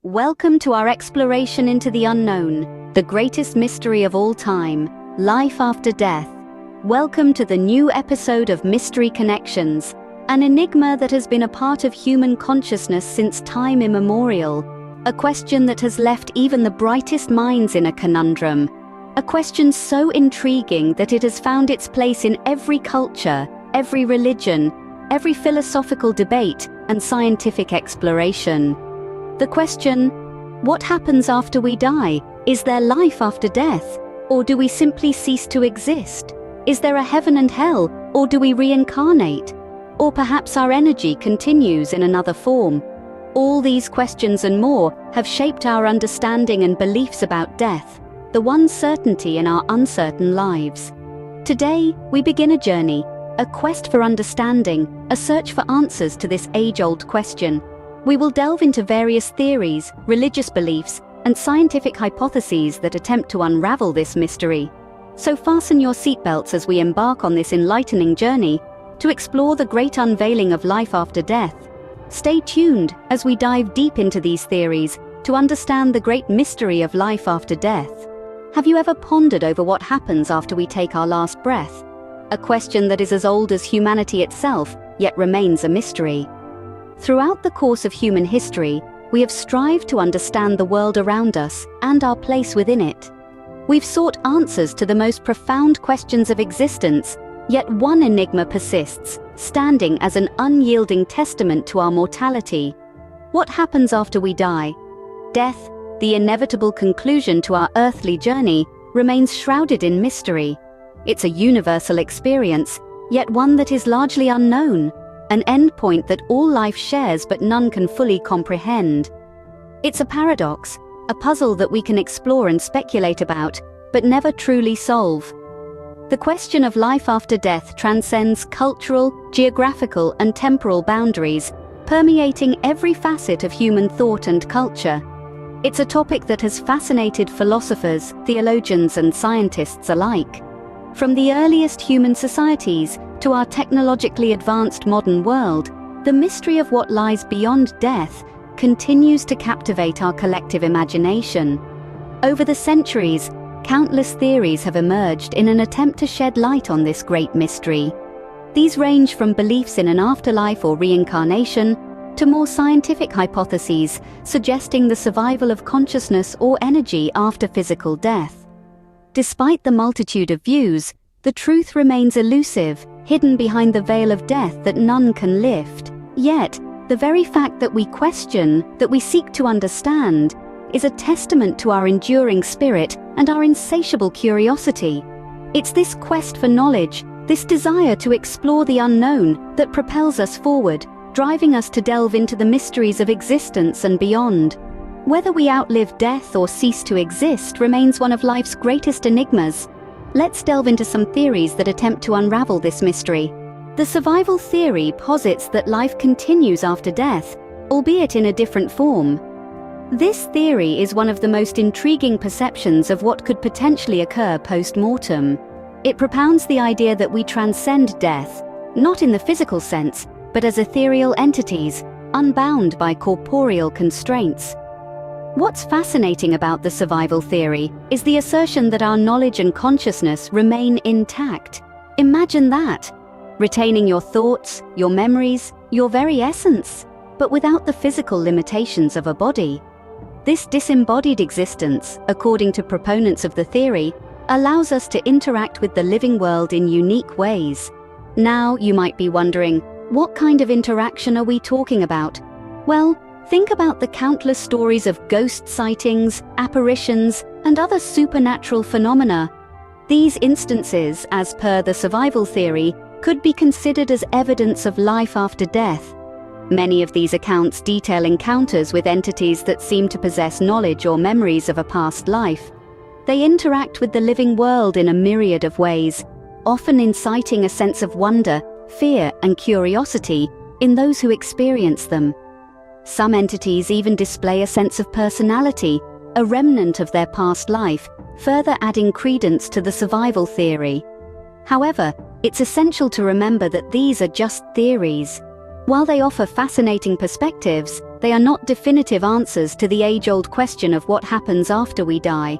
Welcome to our exploration into the unknown, the greatest mystery of all time, life after death. Welcome to the new episode of Mystery Connections, an enigma that has been a part of human consciousness since time immemorial, a question that has left even the brightest minds in a conundrum, a question so intriguing that it has found its place in every culture, every religion, every philosophical debate and scientific exploration. The question, what happens after we die? Is there life after death? Or do we simply cease to exist? Is there a heaven and hell? Or do we reincarnate? Or perhaps our energy continues in another form? All these questions and more have shaped our understanding and beliefs about death, the one certainty in our uncertain lives. Today, we begin a journey, a quest for understanding, a search for answers to this age-old question. We will delve into various theories, religious beliefs, and scientific hypotheses that attempt to unravel this mystery. So fasten your seatbelts as we embark on this enlightening journey to explore the great unveiling of life after death. Stay tuned as we dive deep into these theories to understand the great mystery of life after death. Have you ever pondered over what happens after we take our last breath? A question that is as old as humanity itself, yet remains a mystery. Throughout the course of human history, we have strived to understand the world around us and our place within it. We've sought answers to the most profound questions of existence, yet one enigma persists, standing as an unyielding testament to our mortality. What happens after we die? Death, the inevitable conclusion to our earthly journey, remains shrouded in mystery. It's a universal experience, yet one that is largely unknown. An endpoint that all life shares but none can fully comprehend. It's a paradox, a puzzle that we can explore and speculate about, but never truly solve. The question of life after death transcends cultural, geographical, and temporal boundaries, permeating every facet of human thought and culture. It's a topic that has fascinated philosophers, theologians, and scientists alike. From the earliest human societies to our technologically advanced modern world, the mystery of what lies beyond death continues to captivate our collective imagination. Over the centuries, countless theories have emerged in an attempt to shed light on this great mystery. These range from beliefs in an afterlife or reincarnation to more scientific hypotheses suggesting the survival of consciousness or energy after physical death. Despite the multitude of views, the truth remains elusive, hidden behind the veil of death that none can lift. Yet, the very fact that we question, that we seek to understand, is a testament to our enduring spirit and our insatiable curiosity. It's this quest for knowledge, this desire to explore the unknown, that propels us forward, driving us to delve into the mysteries of existence and beyond. Whether we outlive death or cease to exist remains one of life's greatest enigmas. Let's delve into some theories that attempt to unravel this mystery. The survival theory posits that life continues after death, albeit in a different form. This theory is one of the most intriguing perceptions of what could potentially occur post-mortem. It propounds the idea that we transcend death, not in the physical sense, but as ethereal entities, unbound by corporeal constraints. What's fascinating about the survival theory is the assertion that our knowledge and consciousness remain intact. Imagine that, retaining your thoughts, your memories, your very essence, but without the physical limitations of a body. This disembodied existence, according to proponents of the theory, allows us to interact with the living world in unique ways. Now, you might be wondering, what kind of interaction are we talking about? Well, think about the countless stories of ghost sightings, apparitions, and other supernatural phenomena. These instances, as per the survival theory, could be considered as evidence of life after death. Many of these accounts detail encounters with entities that seem to possess knowledge or memories of a past life. They interact with the living world in a myriad of ways, often inciting a sense of wonder, fear, and curiosity in those who experience them. Some entities even display a sense of personality, a remnant of their past life, further adding credence to the survival theory. However, it's essential to remember that these are just theories. While they offer fascinating perspectives, they are not definitive answers to the age-old question of what happens after we die.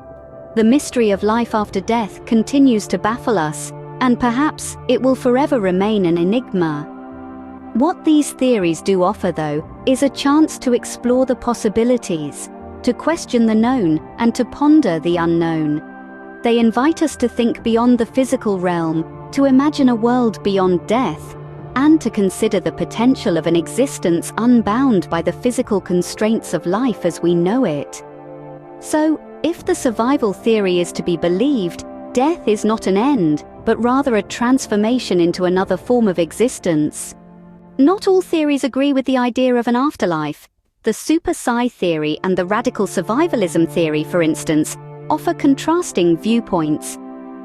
The mystery of life after death continues to baffle us, and perhaps it will forever remain an enigma. What these theories do offer, though, is a chance to explore the possibilities, to question the known, and to ponder the unknown. They invite us to think beyond the physical realm, to imagine a world beyond death, and to consider the potential of an existence unbound by the physical constraints of life as we know it. So, if the survival theory is to be believed, death is not an end, but rather a transformation into another form of existence. Not all theories agree with the idea of an afterlife. The super psi theory and the radical survivalism theory, for instance, offer contrasting viewpoints.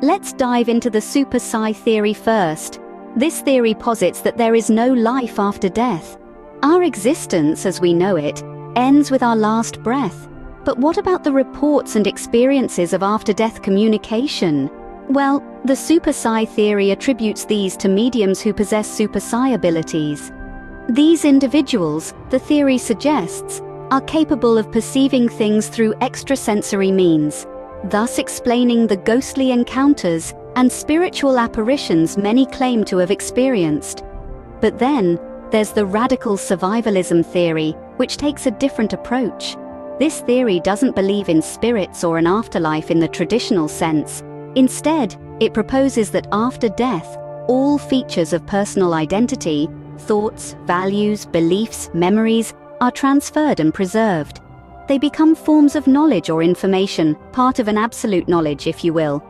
Let's dive into the super psi theory first. This theory posits that there is no life after death. Our existence, as we know it, ends with our last breath. But what about the reports and experiences of after-death communication? Well, the super psi theory attributes these to mediums who possess super psi abilities. These individuals, the theory suggests, are capable of perceiving things through extrasensory means, thus explaining the ghostly encounters and spiritual apparitions many claim to have experienced. But then, there's the radical survivalism theory, which takes a different approach. This theory doesn't believe in spirits or an afterlife in the traditional sense. Instead, it proposes that after death, all features of personal identity, thoughts, values, beliefs, memories, are transferred and preserved. They become forms of knowledge or information, part of an absolute knowledge, if you will.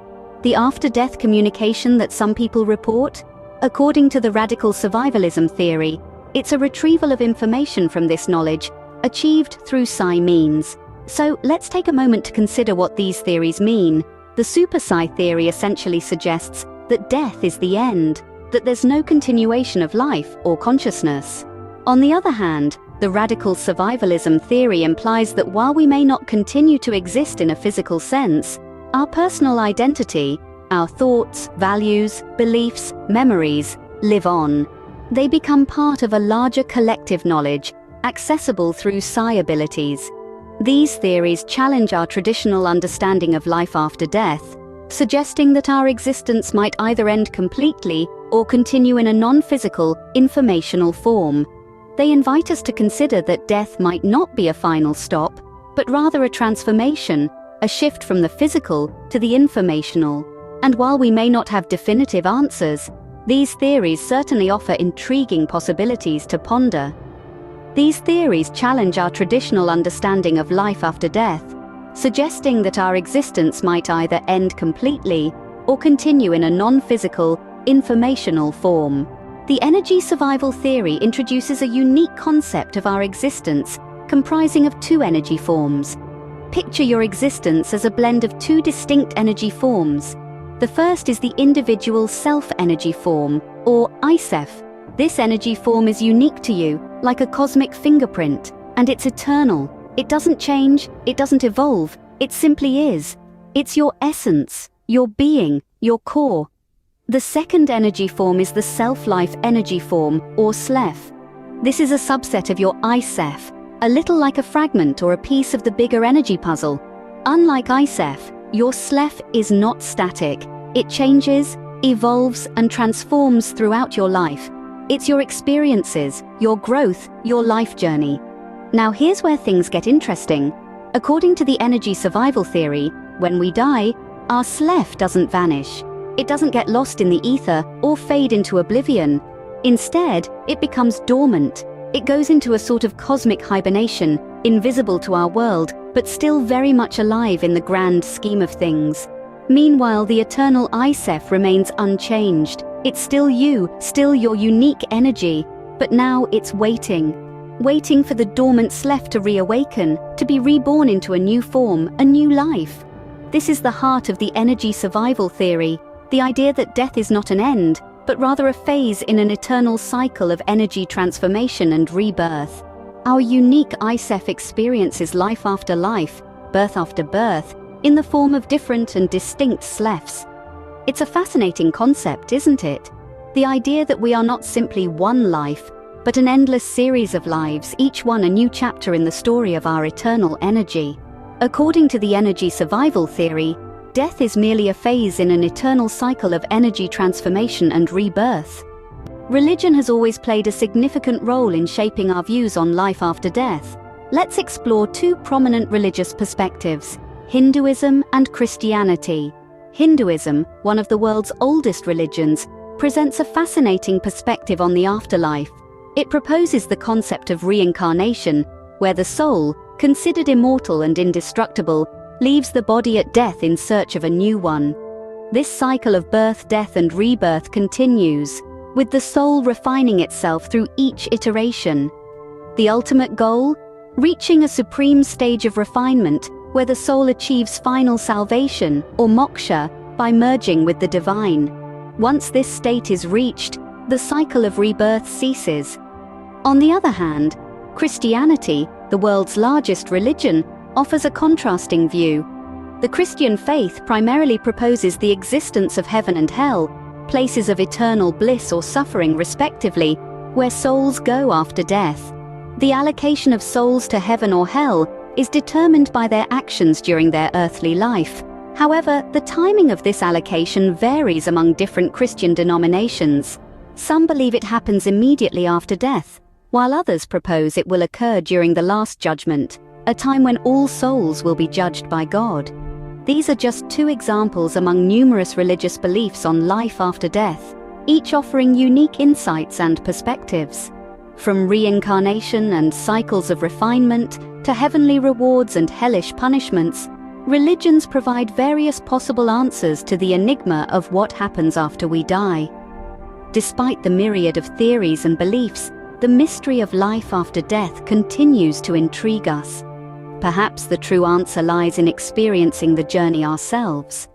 The after-death communication that some people report? According to the radical survivalism theory, it's a retrieval of information from this knowledge, achieved through psi means. So let's take a moment to consider what these theories mean. The super psi theory essentially suggests that death is the end, that there's no continuation of life or consciousness. On the other hand, the radical survivalism theory implies that while we may not continue to exist in a physical sense, our personal identity, our thoughts, values, beliefs, memories, live on. They become part of a larger collective knowledge, accessible through psi abilities. These theories challenge our traditional understanding of life after death, suggesting that our existence might either end completely or continue in a non-physical, informational form. They invite us to consider that death might not be a final stop, but rather a transformation, a shift from the physical to the informational. And while we may not have definitive answers, these theories certainly offer intriguing possibilities to ponder. These theories challenge our traditional understanding of life after death, suggesting that our existence might either end completely or continue in a non-physical, informational form. The energy survival theory introduces a unique concept of our existence, comprising of two energy forms. Picture your existence as a blend of two distinct energy forms. The first is the individual self-energy form, or I-self. This energy form is unique to you, like a cosmic fingerprint, and it's eternal. It doesn't change, it doesn't evolve, it simply is. It's your essence, your being, your core. The second energy form is the self-life energy form, or SLEF. This is a subset of your I-self, a little like a fragment or a piece of the bigger energy puzzle. Unlike I-self, your SLEF is not static. It changes, evolves, and transforms throughout your life. It's your experiences, your growth, your life journey. Now here's where things get interesting. According to the energy survival theory, when we die, our SLEF doesn't vanish. It doesn't get lost in the ether or fade into oblivion. Instead, it becomes dormant. It goes into a sort of cosmic hibernation, invisible to our world, but still very much alive in the grand scheme of things. Meanwhile, the eternal I-self remains unchanged. It's still you, still your unique energy, but now it's waiting for the dormant SLEF to reawaken, to be reborn into a new form, a new life. This is the heart of the energy survival theory, the idea that death is not an end, but rather a phase in an eternal cycle of energy transformation and rebirth. Our unique I-self experiences life after life, birth after birth, in the form of different and distinct SLEFs. It's a fascinating concept, isn't it? The idea that we are not simply one life, but an endless series of lives, each one a new chapter in the story of our eternal energy. According to the energy survival theory, death is merely a phase in an eternal cycle of energy transformation and rebirth. Religion has always played a significant role in shaping our views on life after death. Let's explore two prominent religious perspectives: Hinduism and Christianity. Hinduism, one of the world's oldest religions, presents a fascinating perspective on the afterlife. It proposes the concept of reincarnation, where the soul, considered immortal and indestructible, leaves the body at death in search of a new one. This cycle of birth, death, and rebirth continues, with the soul refining itself through each iteration. The ultimate goal? Reaching a supreme stage of refinement where the soul achieves final salvation, or moksha, by merging with the divine. Once this state is reached, the cycle of rebirth ceases. On the other hand, Christianity, the world's largest religion, offers a contrasting view. The Christian faith primarily proposes the existence of heaven and hell, places of eternal bliss or suffering respectively, where souls go after death. The allocation of souls to heaven or hell is determined by their actions during their earthly life. However, the timing of this allocation varies among different Christian denominations. Some believe it happens immediately after death, while others propose it will occur during the Last Judgment, a time when all souls will be judged by God. These are just two examples among numerous religious beliefs on life after death, each offering unique insights and perspectives. From reincarnation and cycles of refinement to heavenly rewards and hellish punishments, religions provide various possible answers to the enigma of what happens after we die. Despite the myriad of theories and beliefs, the mystery of life after death continues to intrigue us. Perhaps the true answer lies in experiencing the journey ourselves.